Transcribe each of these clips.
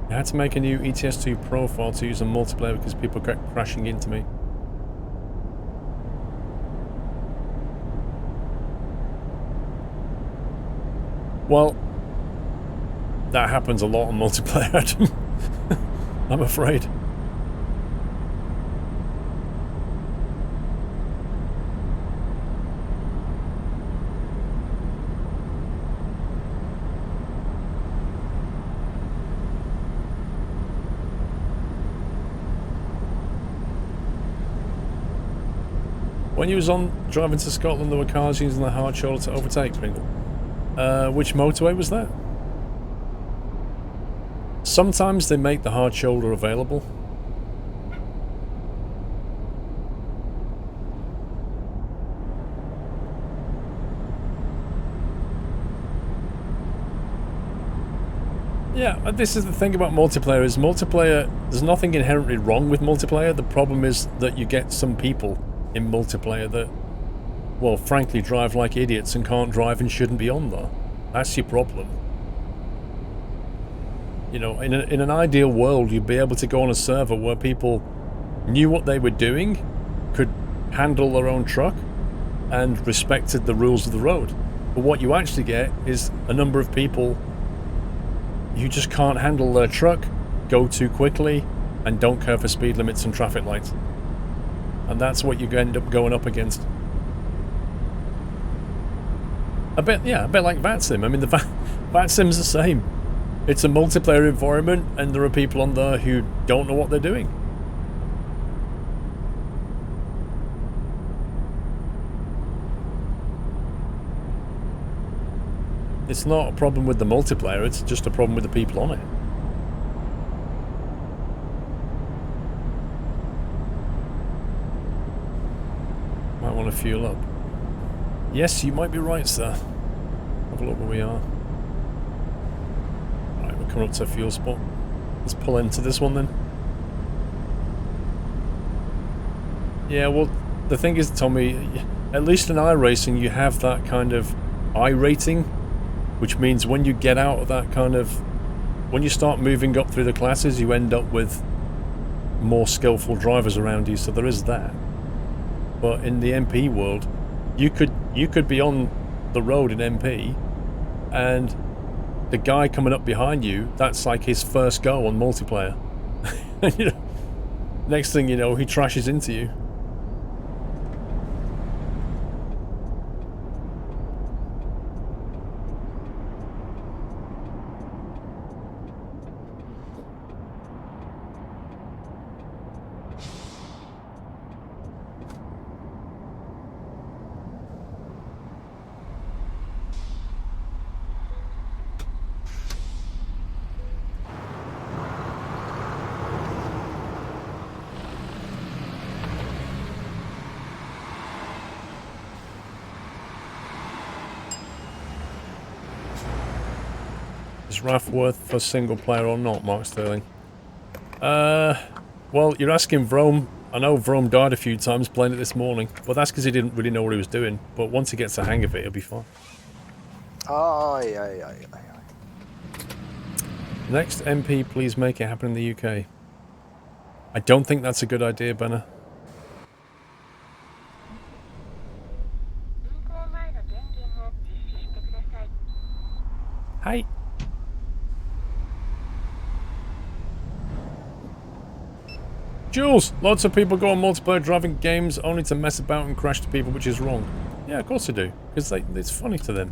I had to make a new ETS2 profile to use on multiplayer because people kept crashing into me. Well, that happens a lot on multiplayer, I'm afraid. When you was on driving to Scotland, there were cars using the hard shoulder to overtake, Pringle. Which motorway was that? Sometimes they make the hard shoulder available. Yeah, this is the thing about multiplayer, is multiplayer, there's nothing inherently wrong with multiplayer. The problem is that you get some people in multiplayer that, well, frankly, drive like idiots and can't drive and shouldn't be on there. That's your problem. You know, in an ideal world, you'd be able to go on a server where people knew what they were doing, could handle their own truck, and respected the rules of the road. But what you actually get is a number of people who just can't handle their truck, go too quickly, and don't care for speed limits and traffic lights. And that's what you end up going up against. A bit like VATSIM. I mean, the VATSIM's the same. It's a multiplayer environment, and there are people on there who don't know what they're doing. It's not a problem with the multiplayer, it's just a problem with the people on it. Might want to fuel up. Yes, you might be right, sir. Have a look where we are. Right, we're coming up to a fuel spot. Let's pull into this one then. Yeah, well, the thing is, Tommy, at least in iRacing you have that kind of I-rating, which means when you get out of that kind of... when you start moving up through the classes, you end up with more skillful drivers around you, so there is that. But in the MP world, you could be on the road in MP, and the guy coming up behind you, that's like his first go on multiplayer. You know, next thing you know, he trashes into you. Is RAF worth for single player or not, Mark Sterling? Well, you're asking Vrome. I know Vrome died a few times playing it this morning, but that's because he didn't really know what he was doing. But once he gets the hang of it, he'll be fine. Aye. Next MP, please make it happen in the UK. I don't think that's a good idea, Benner. Hi. Jules, lots of people go on multiplayer driving games only to mess about and crash to people, which is wrong. Yeah, of course they do, because it's funny to them.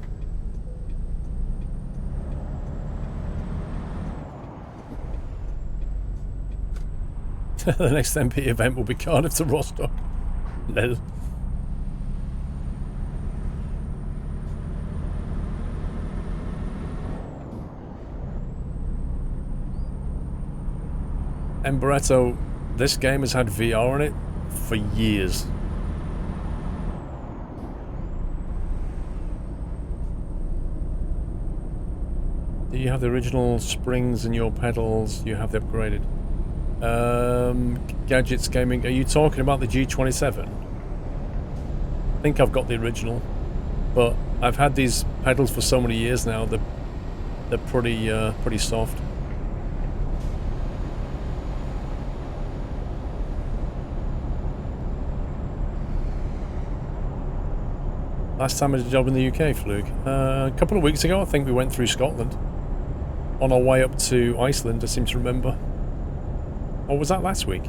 The next MP event will be Cardiff to Rostock. No. Emberetto, this game has had VR in it for years. Do you have the original springs in your pedals? You have the upgraded. Gadgets Gaming, are you talking about the G27? I think I've got the original, but I've had these pedals for so many years now that they're pretty soft. Last time I did a job in the UK, Flug. A couple of weeks ago, I think we went through Scotland. On our way up to Iceland, I seem to remember. Or was that last week?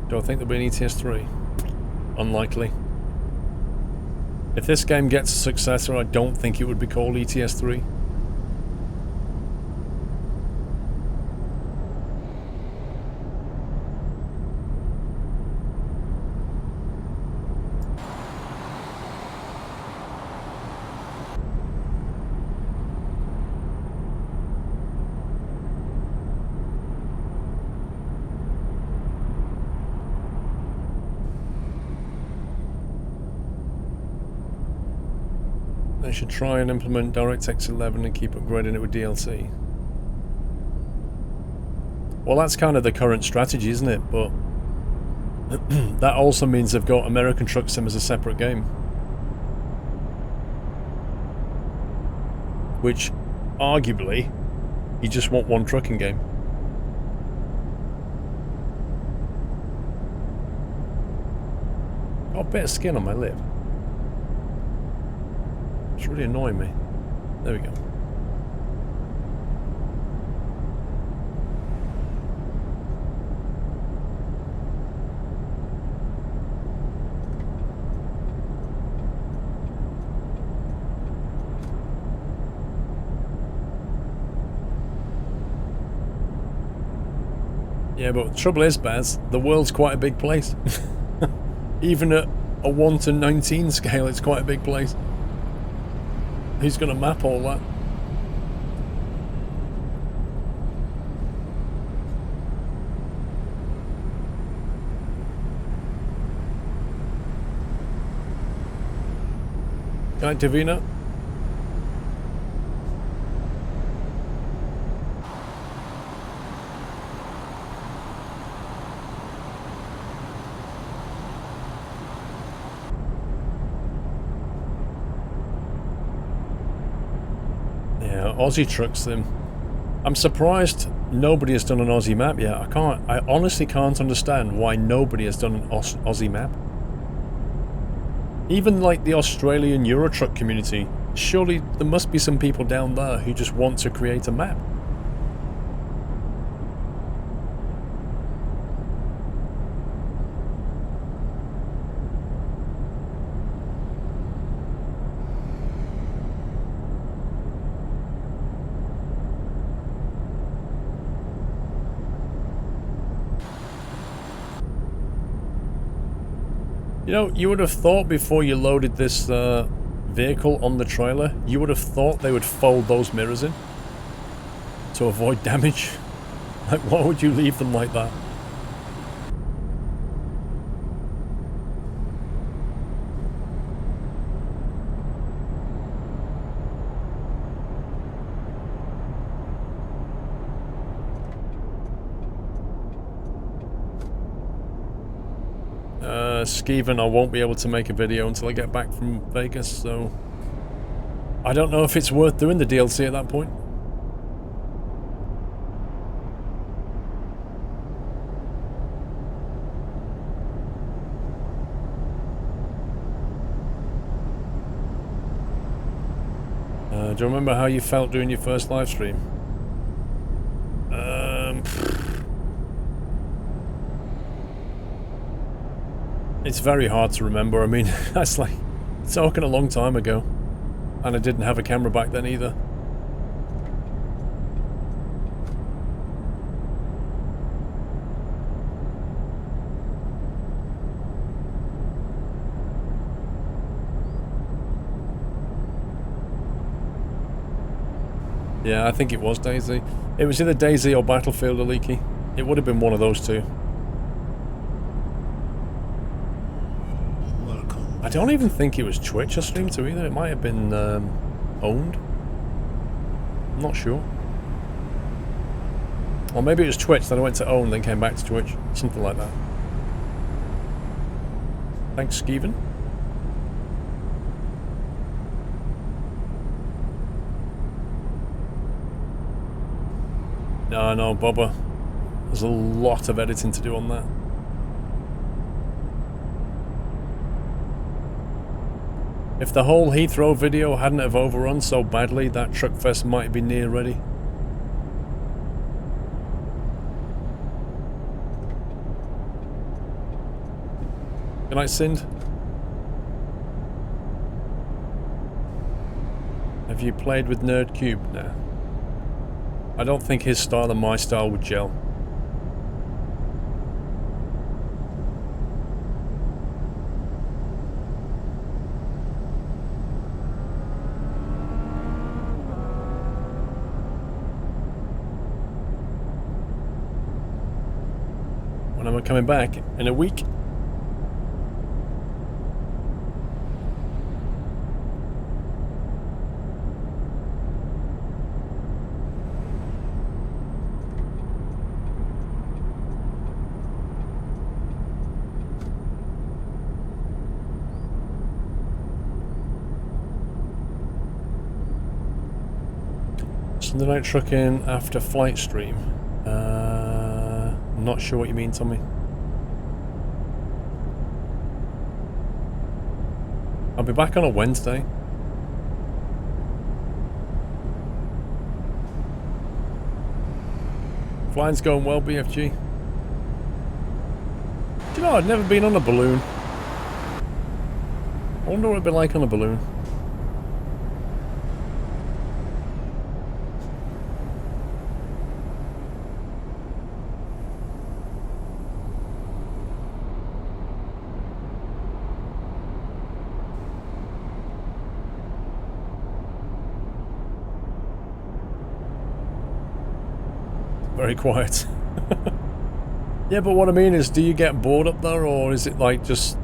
Do I think there'll be an ETS3? Unlikely. If this game gets a successor, I don't think it would be called ETS3. They should try and implement DirectX 11 and keep upgrading it with DLC. Well, that's kind of the current strategy, isn't it? But that also means they've got American Truck Sim as a separate game. Which, arguably, you just want one trucking game. Got a bit of skin on my lip. It's really annoying me. There we go. Yeah, but the trouble is, Baz, the world's quite a big place. Even at a 1 to 19 scale, it's quite a big place. Who's going to map all that? Right, Davina? Aussie Truck Sim. I'm surprised nobody has done an Aussie map yet. I honestly can't understand why nobody has done an Aussie map. Even like the Australian Eurotruck community, surely there must be some people down there who just want to create a map. You know, you would have thought before you loaded this vehicle on the trailer, you would have thought they would fold those mirrors in to avoid damage. Like, why would you leave them like that? Skeven, I won't be able to make a video until I get back from Vegas, so I don't know if it's worth doing the DLC at that point. Do you remember how you felt doing your first live stream? It's very hard to remember. I mean, that's like talking a long time ago. And I didn't have a camera back then either. Yeah, I think it was DayZ. It was either DayZ or Battlefield or Leaky. It would have been one of those two. I don't even think it was Twitch I streamed to either. It might have been owned. I'm not sure. Or maybe it was Twitch, then I went to own, then came back to Twitch. Something like that. Thanks, Skeven. No, Bubba. There's a lot of editing to do on that. If the whole Heathrow video hadn't have overrun so badly, that Truckfest might be near ready. Good night, Sind. Have you played with Nerd Cube? Nah. I don't think his style and my style would gel. When am I coming back? In a week? Sunday night trucking after flight stream. Not sure what you mean, Tommy. I'll be back on a Wednesday. Flying's going well, BFG. Do you know, I've never been on a balloon. I wonder what it'd be like on a balloon. Very quiet. Yeah, but what I mean is, do you get bored up there, or is it like just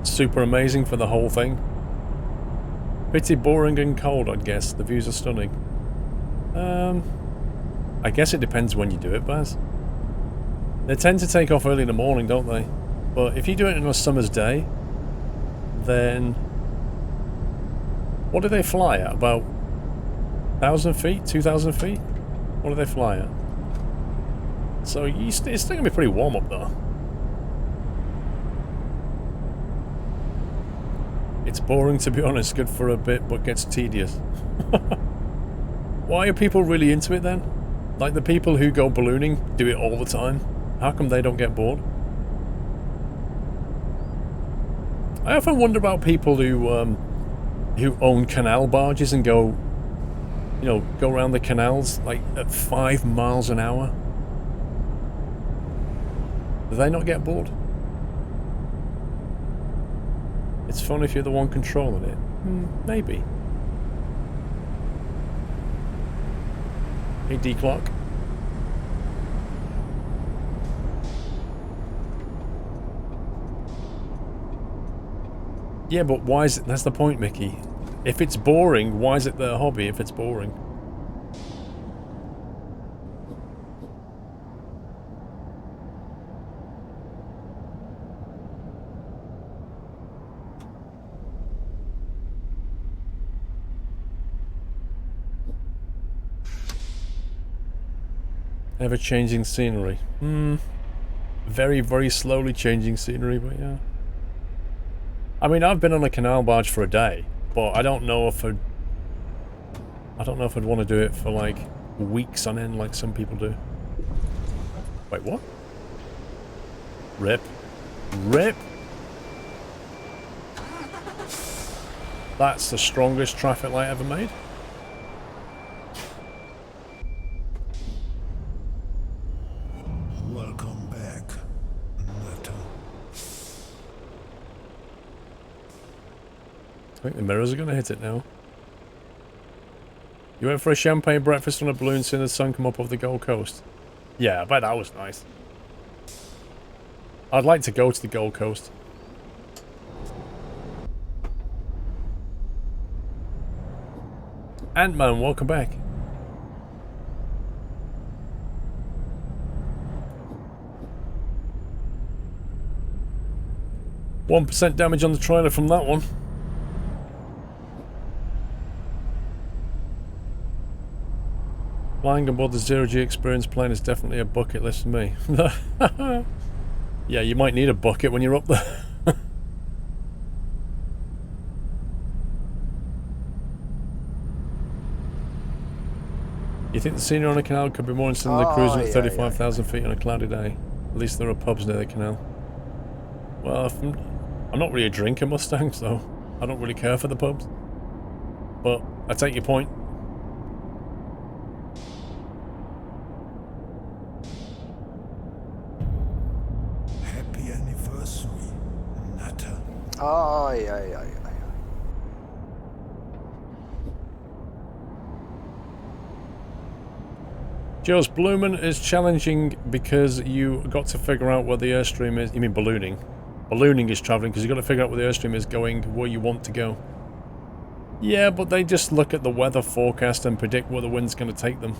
super amazing for the whole thing? Pretty boring and cold, I'd guess. The views are stunning. I guess it depends when you do it, Baz. They tend to take off early in the morning, don't they? But if you do it on a summer's day, then what do they fly at? About 1,000 feet? 2,000 feet? What do they fly at? So it's still going to be pretty warm up there. It's boring, to be honest, good for a bit, but gets tedious. Why are people really into it then? Like the people who go ballooning do it all the time. How come they don't get bored? I often wonder about people who own canal barges and go, you know, go around the canals like at 5 miles an hour. Do they not get bored? It's fun if you're the one controlling it. Maybe. Hey, D-Clock. Yeah, but why is it... That's the point, Mickey. If it's boring, why is it their hobby if it's boring? Ever changing scenery. Very, very slowly changing scenery, but yeah. I mean, I've been on a canal barge for a day, but I don't know if I'd want to do it for like weeks on end like some people do. Wait, what? Rip. Rip! That's the strongest traffic light ever made. Welcome back, Neto. I think the mirrors are going to hit it now. You went for a champagne breakfast on a balloon seeing the sun come up off the Gold Coast. Yeah, I bet that was nice. I'd like to go to the Gold Coast. Ant-Man, welcome back. 1% damage on the trailer from that one. Flying aboard the zero-G experience plane is definitely a bucket list for me. Yeah, you might need a bucket when you're up there. You think the scenery on a canal could be more interesting than cruising at 35,000 feet on a cloudy day? At least there are pubs near the canal. Well, I'm not really a drinker Mustang, so I don't really care for the pubs. But I take your point. Happy anniversary, Nutter. Ay, ay, ay, ay. Joe's Bloomin' is challenging because you got to figure out where the airstream is. You mean ballooning? Ballooning is travelling because you got to figure out where the airstream is going, where you want to go. Yeah, but they just look at the weather forecast and predict where the wind's going to take them.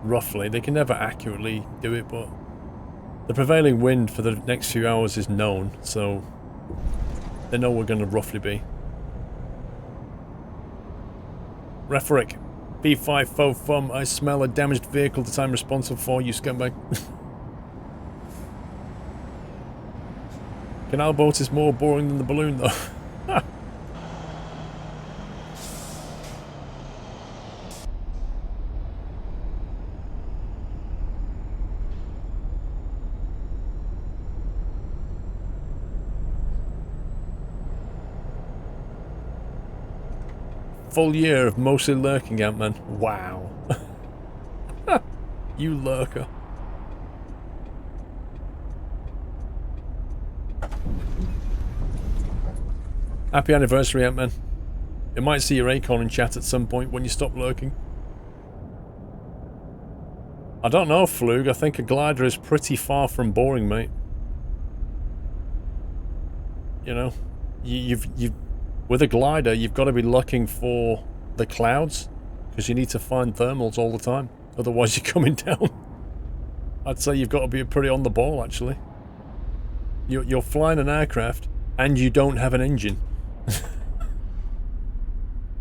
Roughly. They can never accurately do it, but the prevailing wind for the next few hours is known, so they know we're going to roughly be. Referic. B5 faux fum, I smell a damaged vehicle that I'm responsible for, you scumbag. Canal boat is more boring than the balloon though. Full year of mostly lurking, Ant-Man. Wow. You lurker. Happy anniversary, Ant-Man. You might see your acorn in chat at some point when you stop lurking. I don't know, Flug. I think a glider is pretty far from boring, mate. You know, you've with a glider, you've got to be looking for the clouds because you need to find thermals all the time. Otherwise, you're coming down. I'd say you've got to be pretty on the ball, actually. You're flying an aircraft and you don't have an engine.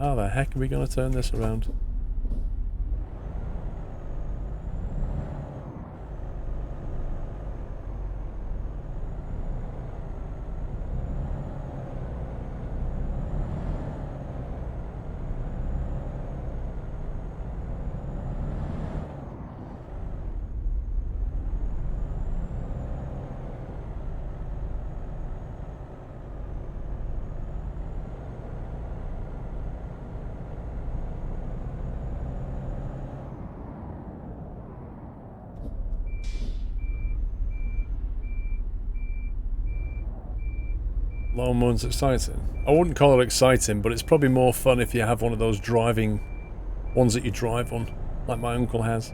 How the heck are we going to turn this around? Long Moon's exciting. I wouldn't call it exciting, but it's probably more fun if you have one of those driving ones that you drive on, like my uncle has.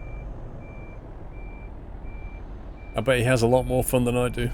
I bet he has a lot more fun than I do.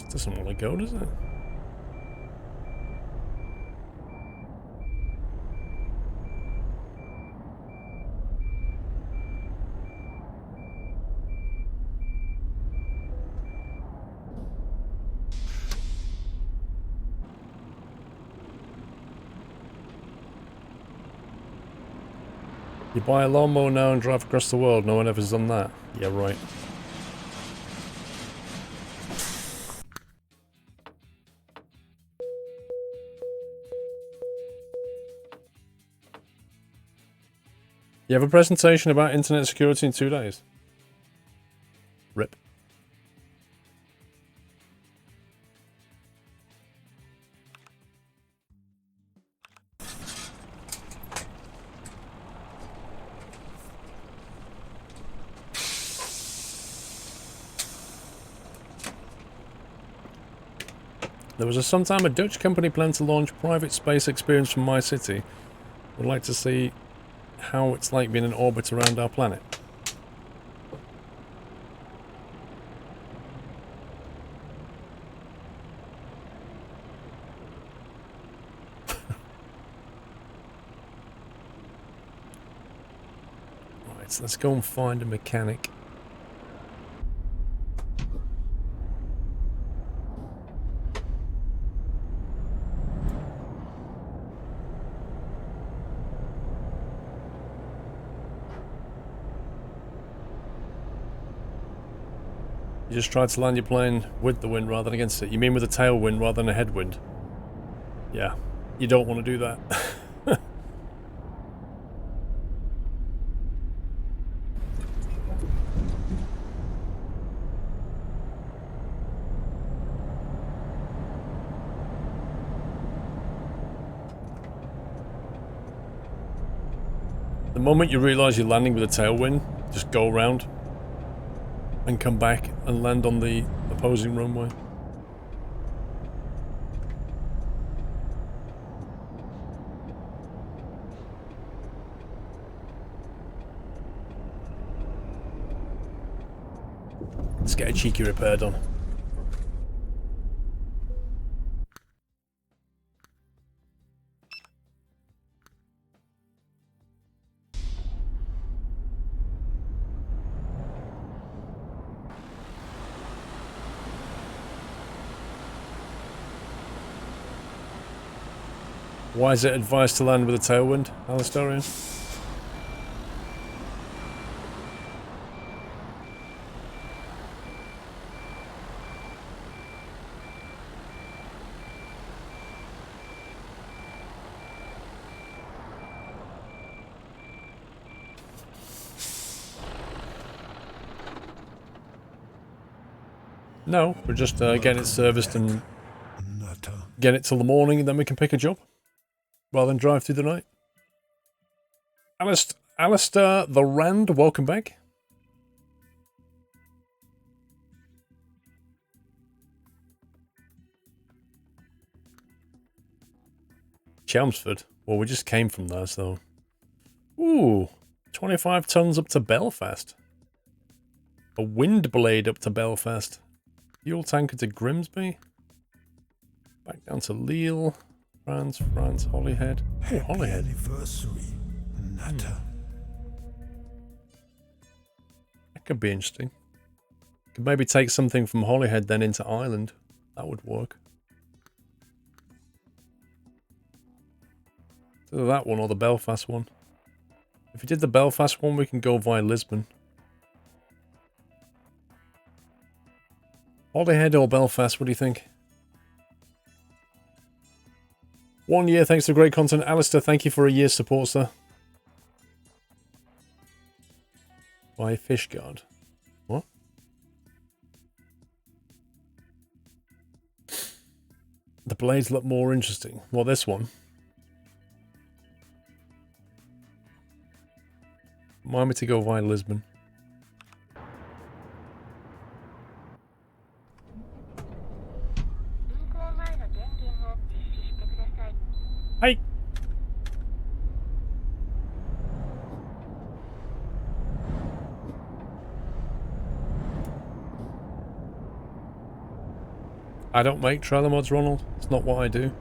It doesn't want to go, does it? You buy a lawnmower now and drive across the world. No one ever's done that. Yeah, right. You have a presentation about internet security in 2 days. RIP. There was sometime a Dutch company planned to launch private space experience from my city. Would like to see how it's like being in orbit around our planet. Right, so let's go and find a mechanic. You just tried to land your plane with the wind rather than against it. You mean with a tailwind rather than a headwind? Yeah, you don't want to do that. The moment you realise you're landing with a tailwind, just go around and come back and land on the opposing runway. Let's get a cheeky repair done. Why is it advised to land with a tailwind, Alistarian? No, we're just getting it serviced and get it till the morning, and then we can pick a job rather than drive through the night. Alistair the Rand, welcome back. Chelmsford. Well, we just came from there, so... Ooh, 25 tons up to Belfast. A wind blade up to Belfast. Fuel tanker to Grimsby. Back down to Lille. France, Holyhead. Oh, Holyhead. Anniversary, Natter. That could be interesting. Could maybe take something from Holyhead then into Ireland. That would work. Either that one or the Belfast one. If we did the Belfast one, we can go via Lisbon. Holyhead or Belfast, what do you think? 1 year, thanks for great content. Alistair, thank you for a year's support, sir. By Fishguard. What? The blades look more interesting. Well, this one. Remind me to go via Lisbon. Hey! I don't make trailer mods, Ronald. It's not what I do.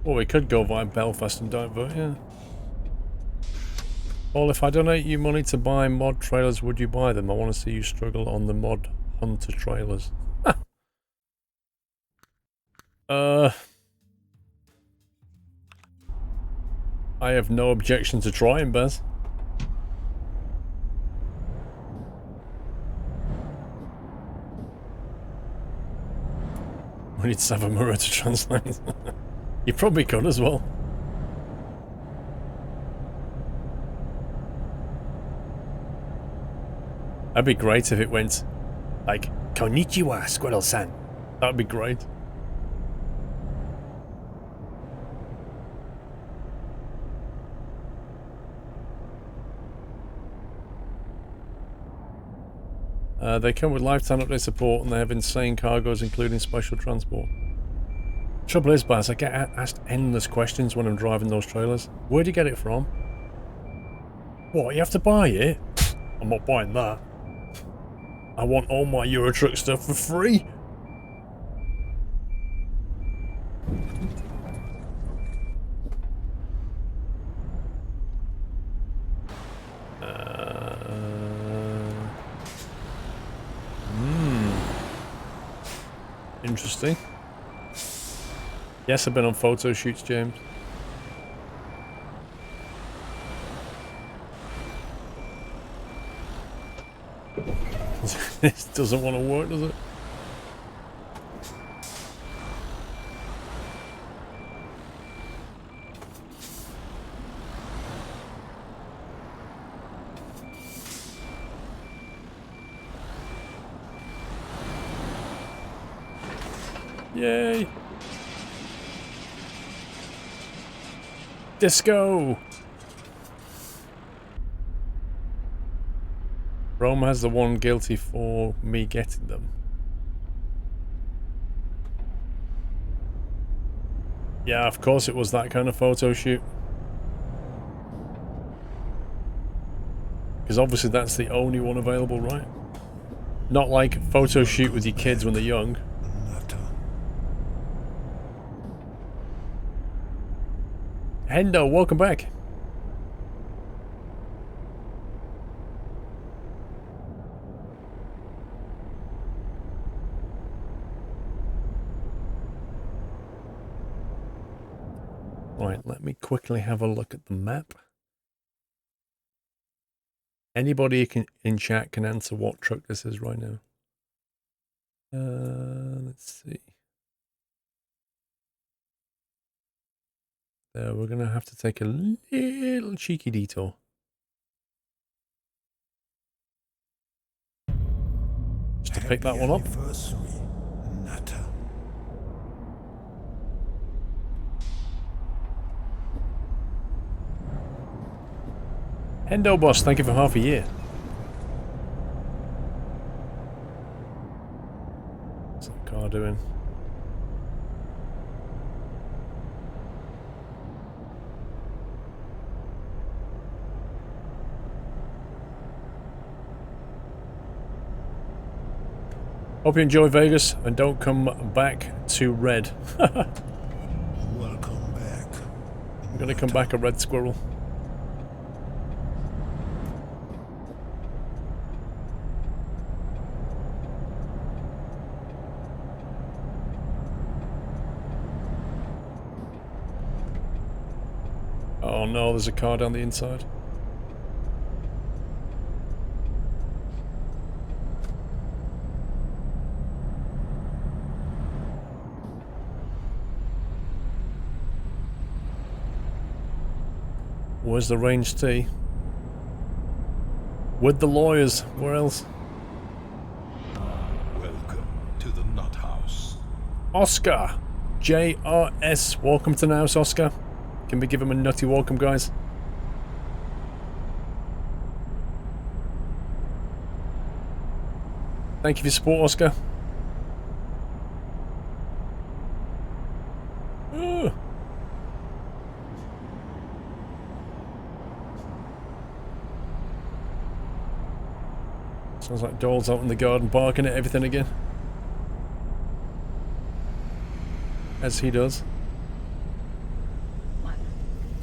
Well, we could go via Belfast and divert, yeah. Well, if I donate you money to buy mod trailers, would you buy them? I want to see you struggle on the mod hunter trailers. I have no objection to trying, Baz. We need to have a mirror to translate. You probably could as well. That'd be great if it went like, Konnichiwa, Squirrel-san. That'd be great. They come with lifetime update support and they have insane cargoes, including special transport. Trouble is, Baz, I get asked endless questions when I'm driving those trailers. Where do you get it from? What, you have to buy it? I'm not buying that. I want all my Eurotruck stuff for free. Interesting. Yes, I've been on photo shoots, James. This doesn't want to work, does it? Yay! Disco! Rome has the one guilty for me getting them. Yeah, of course it was that kind of photo shoot. Because obviously that's the only one available, right? Not like photo shoot with your kids when they're young. Hendo, welcome back. Right, let me quickly have a look at the map. Anybody in chat can answer what truck this is right now. Let's see. We're going to have to take a little cheeky detour. Just to pick that one up. Hendo Boss, thank you for half a year. What's that car doing? Hope you enjoy Vegas and don't come back to red. Welcome back. I'm gonna come back a red squirrel. Oh no, there's a car down the inside. Where's the range T? With the lawyers. Where else? Welcome to the Nut House. Oscar! JRS. Welcome to the house, Oscar. Can we give him a nutty welcome, guys? Thank you for your support, Oscar. Ooh. Sounds like Dole's out in the garden barking at everything again. As he does.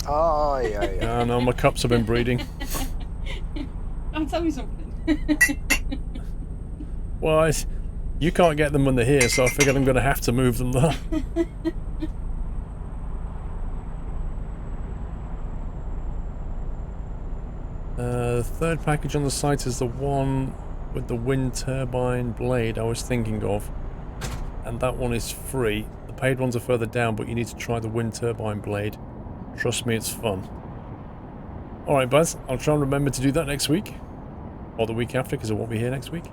Oh, yeah. Ah, no, my cups have been breeding. Oh, tell me something. Well, you can't get them when they're here, so I figured I'm going to have to move them there. The third package on the site is the one with the wind turbine blade I was thinking of. And that one is free. The paid ones are further down, but you need to try the wind turbine blade. Trust me, it's fun. Alright, Buzz, I'll try and remember to do that next week. Or the week after, because I won't be here next week.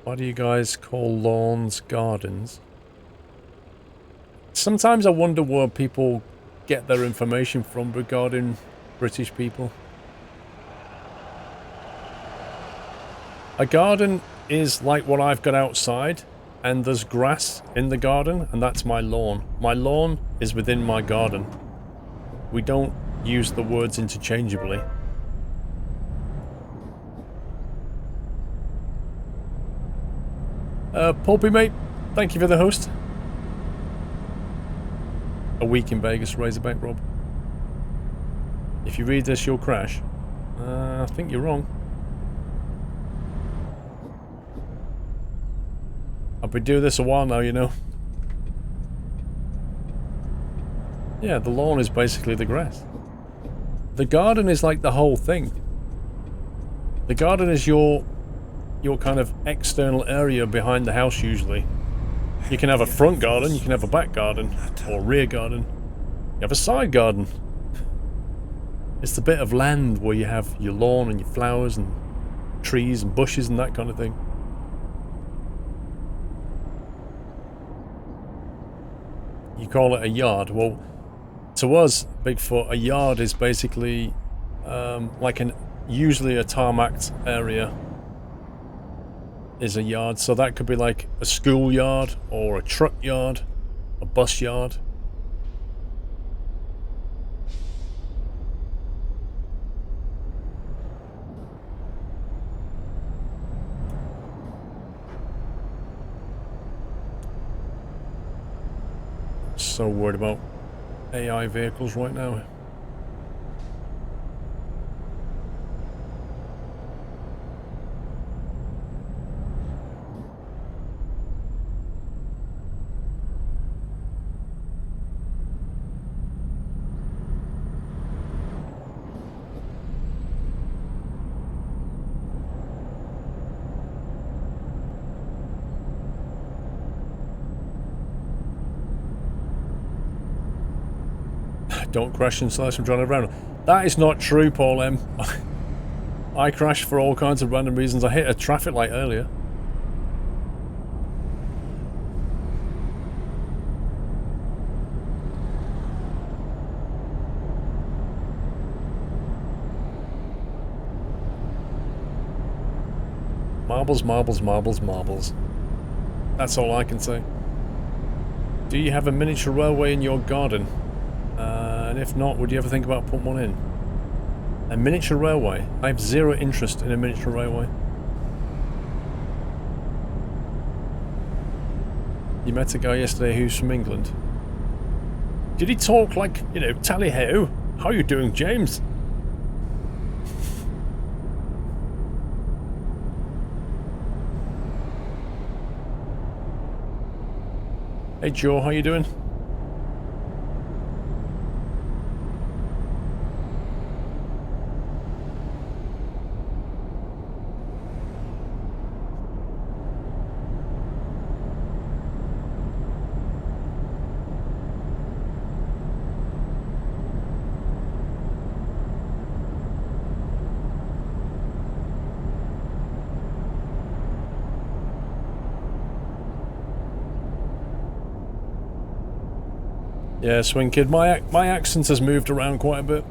Why do you guys call lawns gardens? Sometimes I wonder where people get their information from regarding British people. A garden is like what I've got outside, and there's grass in the garden, and that's my lawn. My lawn is within my garden. We don't use the words interchangeably. Pulpy mate, thank you for the host. A week in Vegas, Razorback Rob. If you read this, you'll crash. I think you're wrong. I've been doing this a while now, you know. Yeah, the lawn is basically the grass. The garden is like the whole thing. The garden is your kind of external area behind the house usually. You can have a front garden, you can have a back garden, or rear garden. You have a side garden. It's the bit of land where you have your lawn and your flowers and trees and bushes and that kind of thing. You call it a yard. Well, to us, Bigfoot, a yard is basically like usually a tarmacked area is a yard. So that could be like a school yard or a truck yard, a bus yard. So worried about AI vehicles right now. Don't crash and slash from trying to run. That is not true, Paul M. I crash for all kinds of random reasons. I hit a traffic light earlier. Marbles, marbles, marbles, marbles. That's all I can say. Do you have a miniature railway in your garden? And if not, would you ever think about putting one in? A miniature railway? I have zero interest in a miniature railway. You met a guy yesterday who's from England. Did he talk like, you know, tally-ho? How you doing, James? Hey Joe, how you doing? Yeah, Swing Kid, my accent has moved around quite a bit.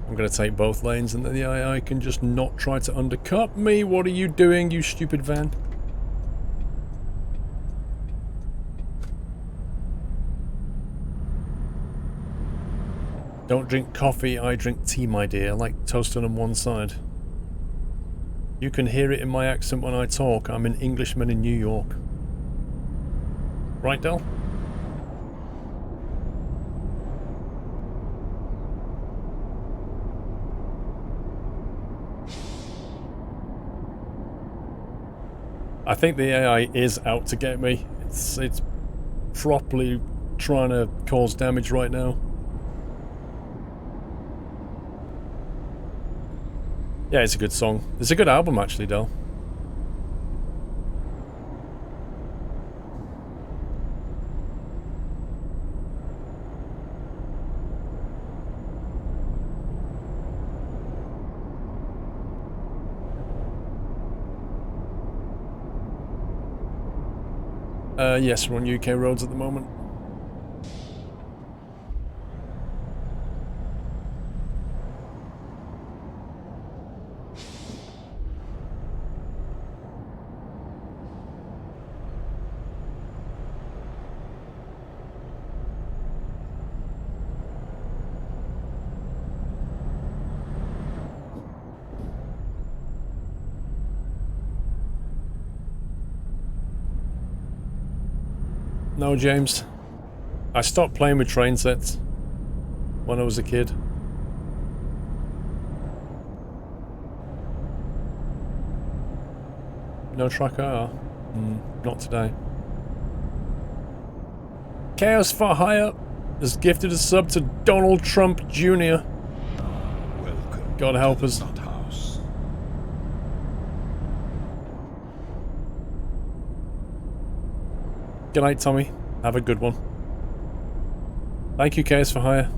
I'm going to take both lanes and then the AI can just not try to undercut me. What are you doing, you stupid van? Don't drink coffee, I drink tea, my dear. I like toasting on one side. You can hear it in my accent when I talk. I'm an Englishman in New York. Right, Del? I think the AI is out to get me. It's properly trying to cause damage right now. Yeah, it's a good song. It's a good album, actually, Del. Yes, we're on UK roads at the moment. No, James. I stopped playing with train sets when I was a kid. No track R? Not today. Chaos for Hire has gifted a sub to Donald Trump Jr. Welcome. God help to us. the Nut House. Good night, Tommy. Have a good one. Thank you, Chaos for Hire.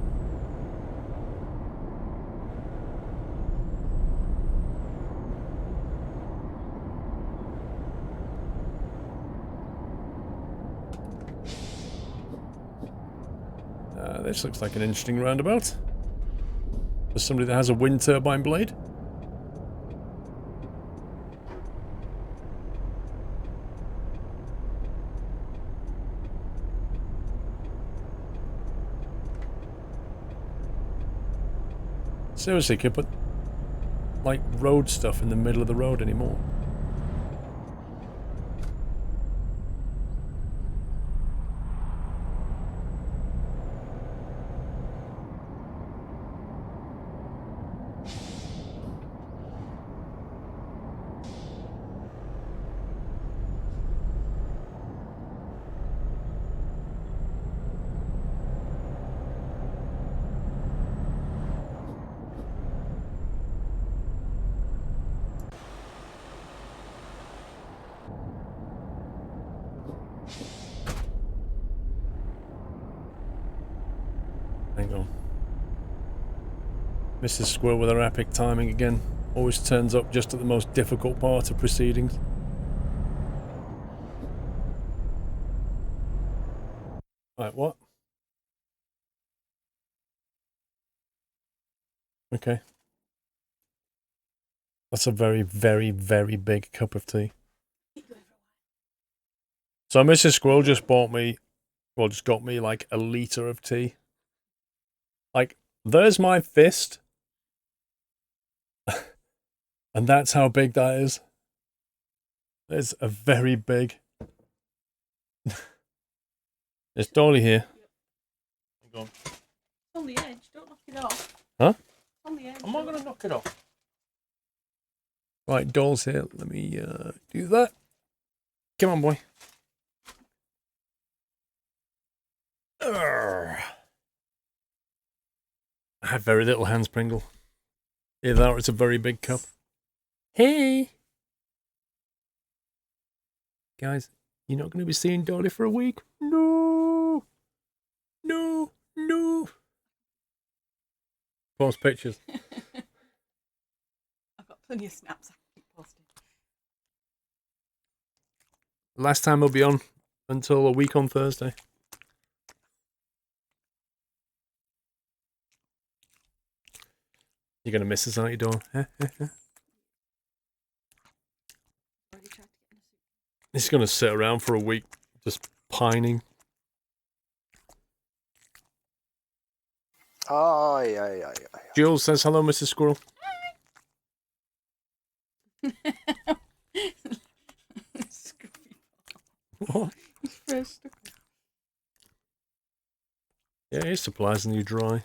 This looks like an interesting roundabout. For somebody that has a wind turbine blade. Seriously, could put like road stuff in the middle of the road anymore. Hang on. Mrs. Squirrel with her epic timing again. Always turns up just at the most difficult part of proceedings. Right, what? Okay. That's a very, very, very big cup of tea. So Mrs. Squirrel just bought me, well, just got me like a litre of tea. Like, there's my fist. And that's how big that is. It's a very big. It's Dolly here. Hang on. It's on the edge, don't knock it off. Huh? It's on the edge. I'm not going to knock it off. Right, Doll's here. Let me do that. Come on, boy. Urgh. I have very little hands, Pringle. Either that or it's a very big cup. Hey! Guys, you're not going to be seeing Dolly for a week? No! No! No! Post pictures. I've got plenty of snaps I can keep posting. Last time he'll be on until a week on Thursday. You're going to miss us, aren't you, Dawn? He's going to sit around for a week, just pining. Aye, aye, aye, aye. Jules says hello, Mrs. Squirrel. What? Yeah, his supplies and you dry.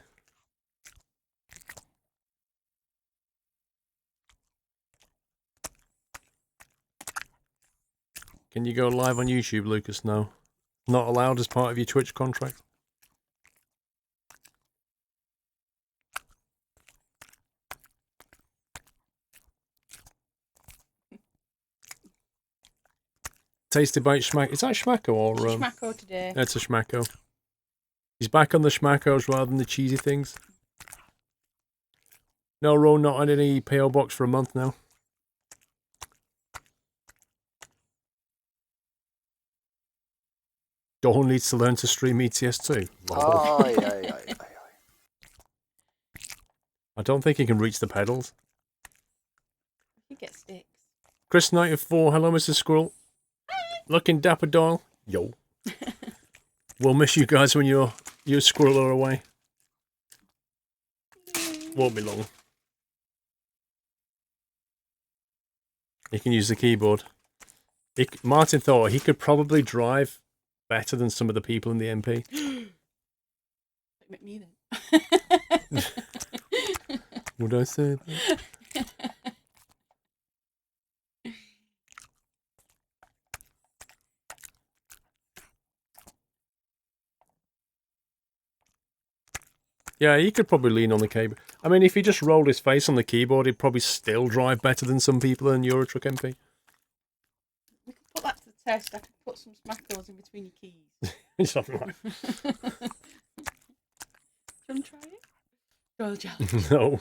Can you go live on YouTube, Lucas? No. Not allowed as part of your Twitch contract. Tasty Bite Schmack. Is that Schmacko or... Schmacko today. It's a Schmacko. He's back on the Schmackos rather than the cheesy things. No, Ro, not on any PO box for a month now. Dawn needs to learn to stream ETS too. Aye, aye, aye, aye. I don't think he can reach the pedals. You get sticks. Chris94, hello Mr. Squirrel. Looking dapper Doyle. Yo. We'll miss you guys when you Squirrel are away. Won't be long. You can use the keyboard. Martin thought he could probably drive better than some of the people in the MP. Make me then. Would I say that? Yeah, he could probably lean on the keyboard. I mean, if he just rolled his face on the keyboard, he'd probably still drive better than some people in Eurotruck MP. We could put that to the test. I could put some smackles in between your keys. It's all right. Do you want to try it? Royal jelly. No.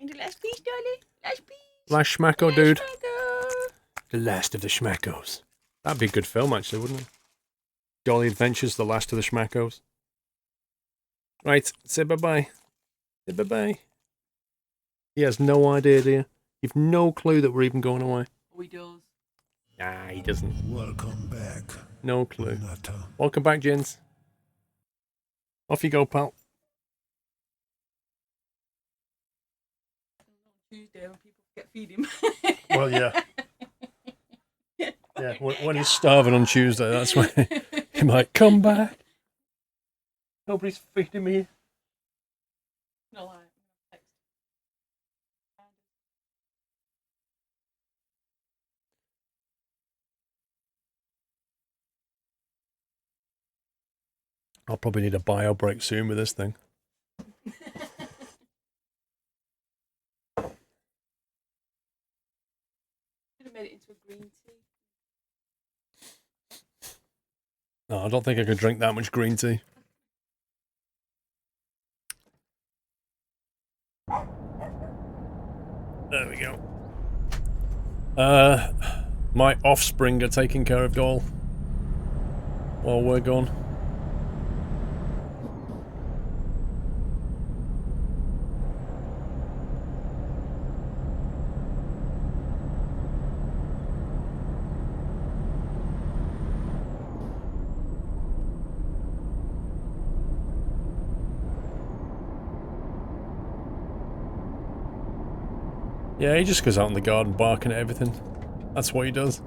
And the last piece, darling. Last piece. Last Schmacko, dude. Schmacko. The last of the Schmackos. That'd be a good film, actually, wouldn't it? Jolly Adventures, the last of the Schmackos. Right, say bye-bye. Say bye-bye. He has no idea, do you? You've no clue that we're even going away. Oh, he does. Nah, he doesn't. Welcome back. No clue. Nata. Welcome back, Jens. Off you go, pal. Tuesday when people get feed him. Well, yeah. Yeah, when he's starving on Tuesday, that's when he might come back. Nobody's feeding me. No lie. Text. I'll probably need a bio break soon with this thing. Should have made it into a green tea. No, I don't think I could drink that much green tea. There we go. My offspring are taking care of Doyle while we're gone. Yeah, he just goes out in the garden barking at everything. That's what he does.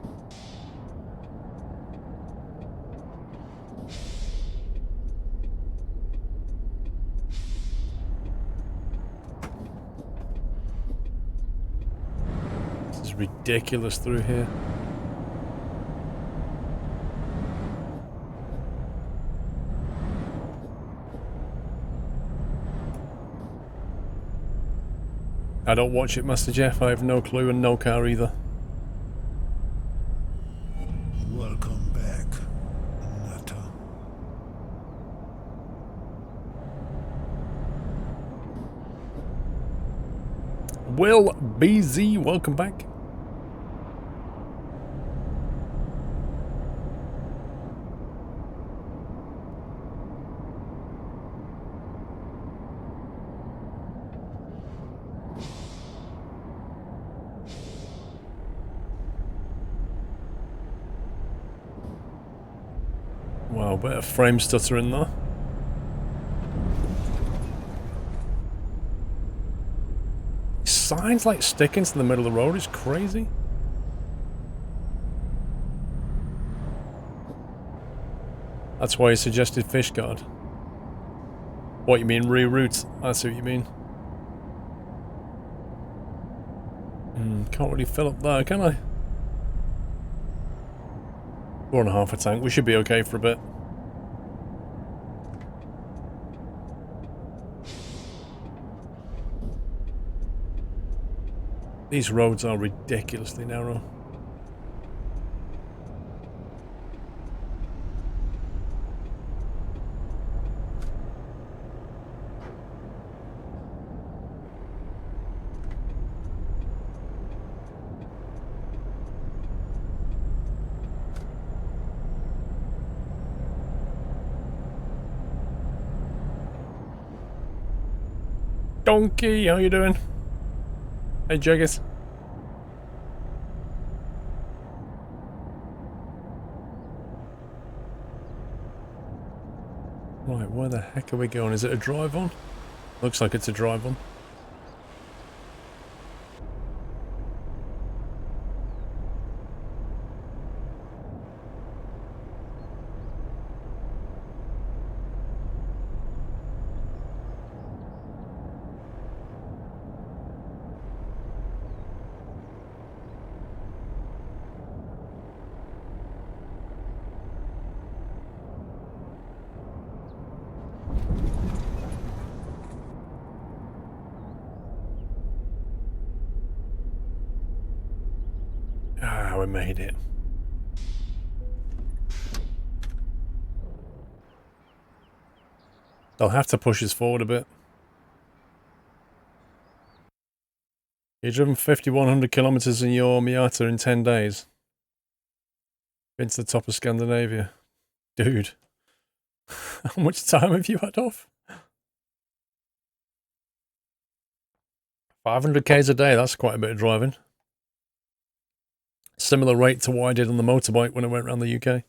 This is ridiculous through here. I don't watch it, Master Jeff. I have no clue and no car either. Welcome back, Nata. Will BZ, welcome back. Wow, bit of frame stutter in there. Signs like sticking to the middle of the road is crazy. That's why he suggested fish guard. What you mean, reroute? I see what you mean. Can't really fill up there, can I? 4.5 a tank. We should be okay for a bit. These roads are ridiculously narrow. Donkey, how you doing? Hey, Jaggers. Right, where the heck are we going? Is it a drive on? Looks like it's a drive on. Ah, we made it. They'll have to push us forward a bit. You've driven 5,100 kilometers in your Miata in 10 days. Been to the top of Scandinavia. Dude. How much time have you had off? 500 k's a day, that's quite a bit of driving. Similar rate to what I did on the motorbike when I went around the UK.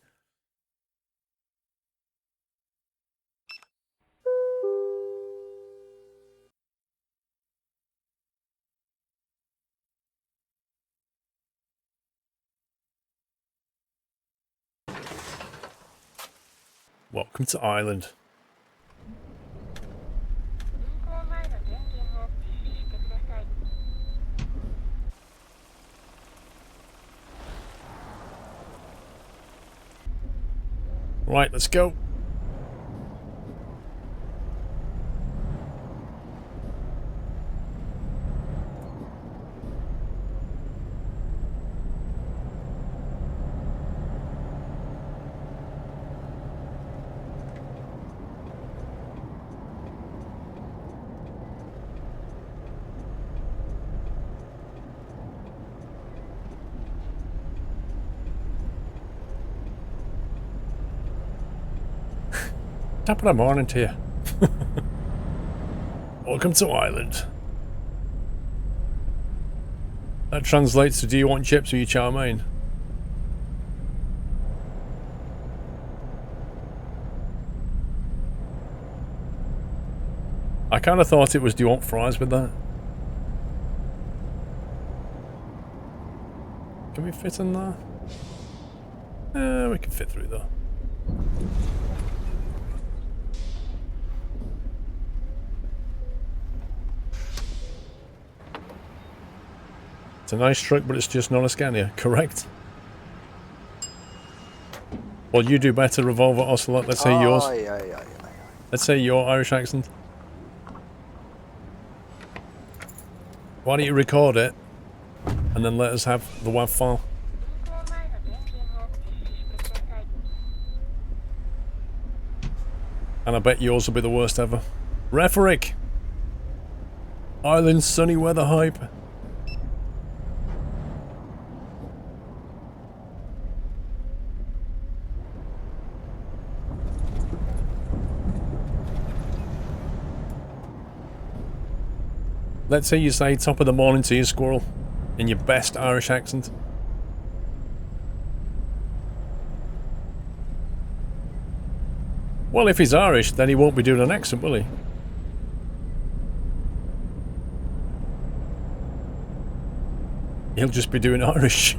Welcome to Ireland. Right, let's go. Top of the morning to you. Welcome to Ireland. That translates to, do you want chips or you chow mein? I kind of thought it was, do you want fries with that? Can we fit in there? We can fit through there. It's a nice truck, but it's just not a Scania, correct? Well, you do better, Revolver Ocelot. Let's hear yours. Let's say your Irish accent. Why don't you record it, and then let us have the WAV file. And I bet yours will be the worst ever. Referick! Ireland's sunny weather hype. Let's say you say top of the morning to you, Squirrel, in your best Irish accent. Well, if he's Irish, then he won't be doing an accent, will he? He'll just be doing Irish.